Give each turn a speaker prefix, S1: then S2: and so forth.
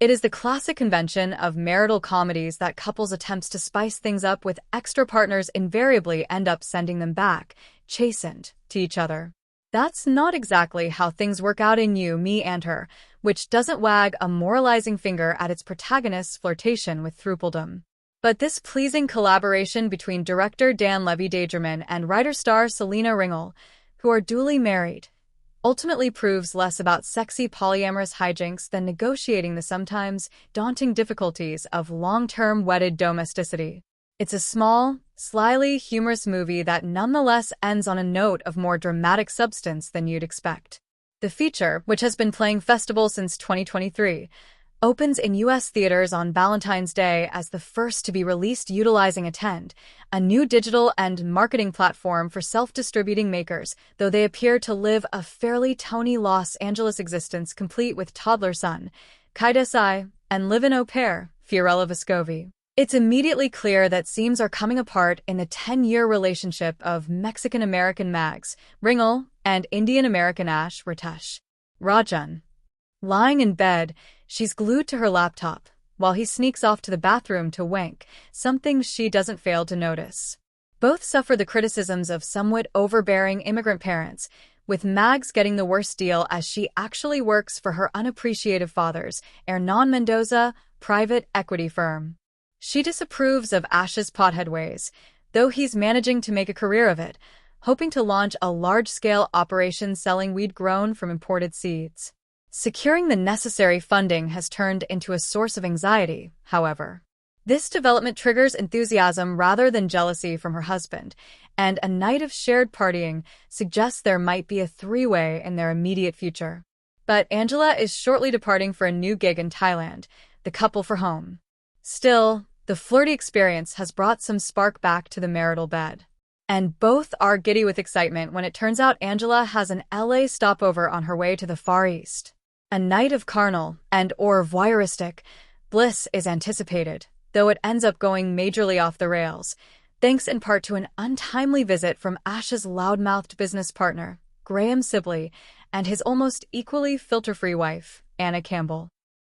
S1: It is the classic convention of marital comedies that couples' attempts to spice things up with extra partners invariably end up sending them back, chastened, to each other. That's not exactly how things work out in You, Me, and Her, which doesn't wag a moralizing finger at its protagonist's flirtation with throupeldom. But this pleasing collaboration between director Dan Levy-Dagerman and writer-star Selena Ringel, who are duly married, ultimately proves less about sexy polyamorous hijinks than negotiating the sometimes daunting difficulties of long-term wedded domesticity. It's a small, slyly humorous movie that nonetheless ends on a note of more dramatic substance than you'd expect. The feature, which has been playing festivals since 2023, opens in U.S. theaters on Valentine's Day as the first to be released utilizing Attend, a new digital and marketing platform for self-distributing makers, though they appear to live a fairly tony Los Angeles existence complete with toddler son, Kai Desai, and live-in au pair, Fiorella Vescovi. It's immediately clear that seams are coming apart in the 10-year relationship of Mexican-American Mags, Ringel, and Indian-American Ash Ritesh Rajan. Lying in bed, she's glued to her laptop, while he sneaks off to the bathroom to wank, something she doesn't fail to notice. Both suffer the criticisms of somewhat overbearing immigrant parents, with Mags getting the worst deal as she actually works for her unappreciative father's Hernan Mendoza private equity firm. She disapproves of Ash's pothead ways, though he's managing to make a career of it, hoping to launch a large-scale operation selling weed grown from imported seeds. Securing the necessary funding has turned into a source of anxiety, however. This development triggers enthusiasm rather than jealousy from her husband, and a night of shared partying suggests there might be a three-way in their immediate future. But Angela is shortly departing for a new gig in Thailand, the couple for home. Still, the flirty experience has brought some spark back to the marital bed. And both are giddy with excitement when it turns out Angela has an LA stopover on her way to the Far East. A night of carnal and/or voyeuristic bliss is anticipated, though it ends up going majorly off the rails, thanks in part to an untimely visit from Ash's loudmouthed business partner, Graham Sibley, and his almost equally filter-free wife, Anna Campbell.